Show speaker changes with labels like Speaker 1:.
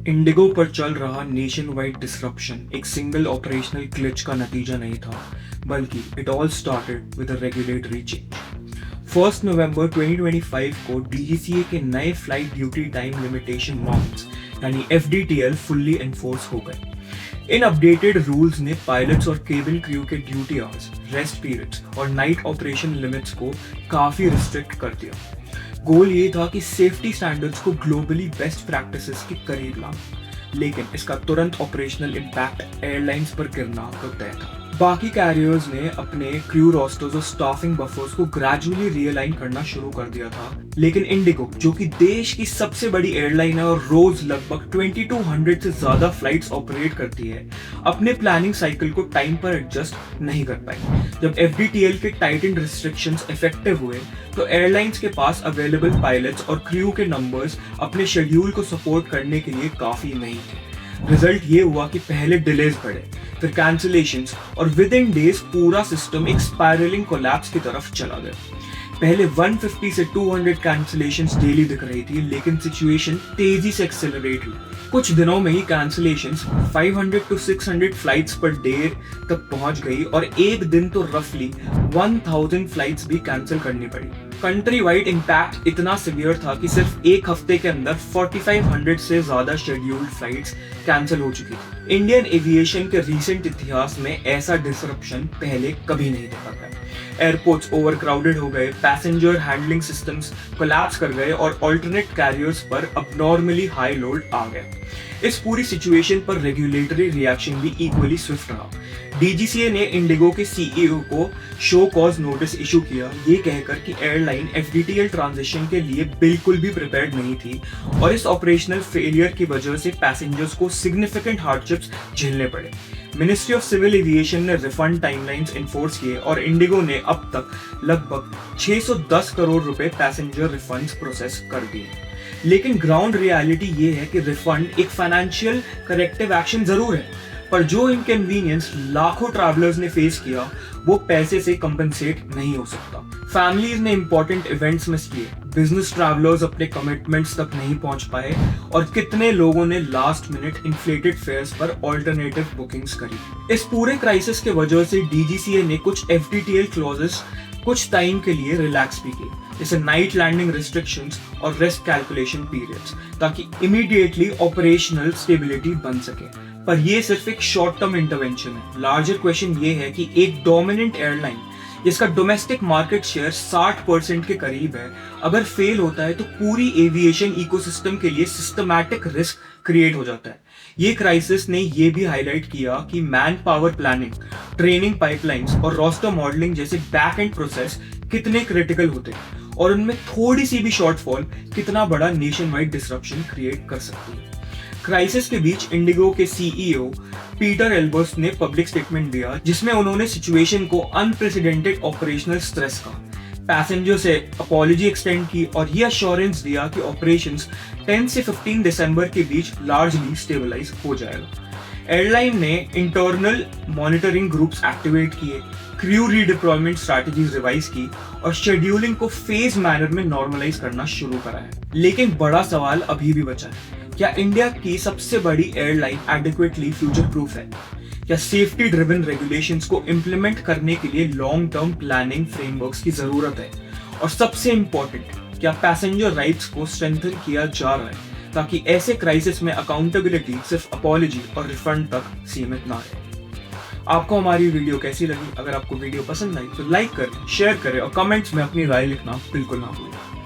Speaker 1: Indigo पर चल रहा नेशन वाइड डिसरप्शन एक सिंगल ऑपरेशनल ग्लिच का नतीजा नहीं था, बल्कि it all started with a regulatory change. 1 नवंबर 2025 को डीजीसीए के नए flight duty time limitation norms यानी एफडीटीएल फुल्ली एनफोर्स हो गए। इन अपडेटेड रूल्स ने पायलट्स और केबिन क्रू के ड्यूटी आवर्स, रेस्ट पीरियड्स और नाइट ऑपरेशन लिमिट्स को काफी रिस्ट्रिक्ट कर दिया। गोल ये था कि सेफ्टी स्टैंडर्ड्स को ग्लोबली बेस्ट प्रैक्टिसेस के करीब लाना, लेकिन इसका तुरंत ऑपरेशनल इम्पैक्ट एयरलाइंस पर गिरना तो तय था। बाकी कैरियर्स ने अपने क्रू रोस्टर्स और स्टाफिंग बफर्स को ग्रेजुअली रियलाइन करना शुरू कर दिया था, लेकिन इंडिगो, जो कि देश की सबसे बड़ी एयरलाइन है और रोज लगभग 2200 से ज्यादा फ्लाइट्स ऑपरेट करती है, अपने प्लानिंग साइकिल को टाइम पर एडजस्ट नहीं कर पाई। जब एफडीटीएल के टाइटन रिस्ट्रिक्शंस इफेक्टिव हुए, तो एयरलाइंस के पास अवेलेबल पायलट्स और क्रू के नंबर्स अपने शेड्यूल को सपोर्ट करने के लिए काफी नहीं थे। रिजल्ट ये हुआ कि पहले डिलेज बढ़े, फिर कैंसिलेशंस, और विद इन डेज पूरा सिस्टम एक स्पाइरलिंग कोलैप्स की तरफ चला गया। पहले 150 से 200 कैंसिलेशंस डेली दिख रही थी, लेकिन सिचुएशन तेजी से एक्सेलरेट हुई। कुछ दिनों में ही cancellations 500 to 600 flights per day तक पहुंच गई और एक दिन तो रफली 1000 फ्लाइट्स भी कैंसिल करनी पड़ी। कंट्री वाइड इम्पैक्ट इतना सिवियर था कि सिर्फ एक हफ्ते के अंदर 4500 से ज्यादा शेड्यूल्ड फ्लाइट्स कैंसिल हो चुकी थी। इंडियन एविएशन के रीसेंट इतिहास में ऐसा डिसरप्शन पहले कभी नहीं देखा गया। एयरपोर्ट्स ओवरक्राउडेड हो गए, पैसेंजर हैंडलिंग सिस्टम्स कोलैप्स कर गए और अल्टरनेट कैरियर्स पर अबनॉर्मली हाई लोड आ गया। इस पूरी सिचुएशन पर रेगुलेटरी रिएक्शन भी इक्वली स्विफ्ट रहा। डीजीसीए ने इंडिगो के सीईओ को शो कॉज नोटिस इशू किया, ये कहकर कि एयरलाइन एफडीटीएल ट्रांजिशन के लिए बिल्कुल भी प्रिपेयर्ड नहीं थी और इस ऑपरेशनल फेलियर की वजह से पैसेंजर्स को सिग्निफिकेंट हार्डशिप्स झेलने पड़े। मिनिस्ट्री ऑफ सिविल एविएशन ने रिफंड टाइमलाइंस इन्फोर्स किए और इंडिगो ने अब तक लगभग 610 करोड़ रुपए पैसेंजर रिफंड्स प्रोसेस कर दिए। लेकिन ग्राउंड रियलिटी ये है कि रिफंड एक फाइनेंशियल करेक्टिव एक्शन जरूर है, पर जो इनकन्वीनियंस लाखों ट्रैवलर्स ने फेस किया, वो पैसे से कंपनसेट नहीं हो सकता। फैमिलीज ने इंपॉर्टेंट इवेंट्स मिस किए, बिजनेस ट्रैवलर्स अपने कमिटमेंट्स तक नहीं पहुंच पाए और कितने लोगों ने लास्ट मिनट इन्फ्लेटेड फेयर्स पर ऑल्टरनेटिव बुकिंग्स करी। इस पूरे क्राइसिस के वजह से डीजीसीए ने कुछ एफडीटीएल क्लॉजेस कुछ टाइम के लिए रिलैक्स भी किए, जैसे नाइट लैंडिंग रिस्ट्रिक्शंस और रेस्ट कैलकुलेशन पीरियड्स, ताकि इमीडिएटली ऑपरेशनल स्टेबिलिटी बन सके। पर ये सिर्फ एक शॉर्ट टर्म इंटरवेंशन है। लार्जर क्वेश्चन ये है कि एक डोमिनेंट एयरलाइन जिसका डोमेस्टिक मार्केट शेयर 60% के करीब है, अगर फेल होता है तो पूरी एविएशन इकोसिस्टम के लिए सिस्टमैटिक रिस्क क्रिएट हो जाता है। ये क्राइसिस ने ये भी हाईलाइट किया कि man power planning, training pipelines और रोस्टर मॉडलिंग जैसे बैक एंड प्रोसेस कितने क्रिटिकल होते हैं और उनमें थोड़ी सी भी शॉर्टफॉल कितना बड़ा नेशन वाइड डिसरप्शन क्रिएट कर सकती है। क्राइसिस के बीच इंडिगो के सीईओ पीटर एल्बर्स ने पब्लिक स्टेटमेंट दिया, जिसमें उन्होंने सिचुएशन को अनप्रेसिडेंटेड ऑपरेशनल स्ट्रेस का, पैसेंजर से अपॉलजी एक्सटेंड की और ये अश्योरेंस दिया कि ऑपरेशंस 10 से 15 दिसंबर के बीच लार्जली स्टेबलाइज हो जाएगा। एयरलाइन ने इंटरनल मॉनिटरिंग ग्रुप्स एक्टिवेट किए, क्रू रीडिप्लॉयमेंट स्ट्रैटेजीज रिवाइज की और शेड्यूलिंग को फेज मैनर में नॉर्मलाइज करना शुरू करा है। लेकिन बड़ा सवाल अभी भी बचा है, क्या इंडिया की सबसे बड़ी एयरलाइन एडिक्वेटली फ्यूचर प्रूफ है? क्या सेफ्टी ड्रिवन रेगुलेशंस को इम्प्लीमेंट करने के लिए लॉन्ग टर्म प्लानिंग फ्रेमवर्क्स की जरूरत है? और सबसे इंपॉर्टेंट, क्या पैसेंजर राइट्स को स्ट्रेंथन किया जा रहा है ताकि ऐसे क्राइसिस में अकाउंटेबिलिटी सिर्फ अपॉलजी और रिफंड तक सीमित ना रहे? आपको हमारी वीडियो कैसी लगी? अगर आपको वीडियो पसंद आई तो लाइक करें, शेयर करें और कमेंट्स में अपनी राय लिखना बिल्कुल ना भूलें।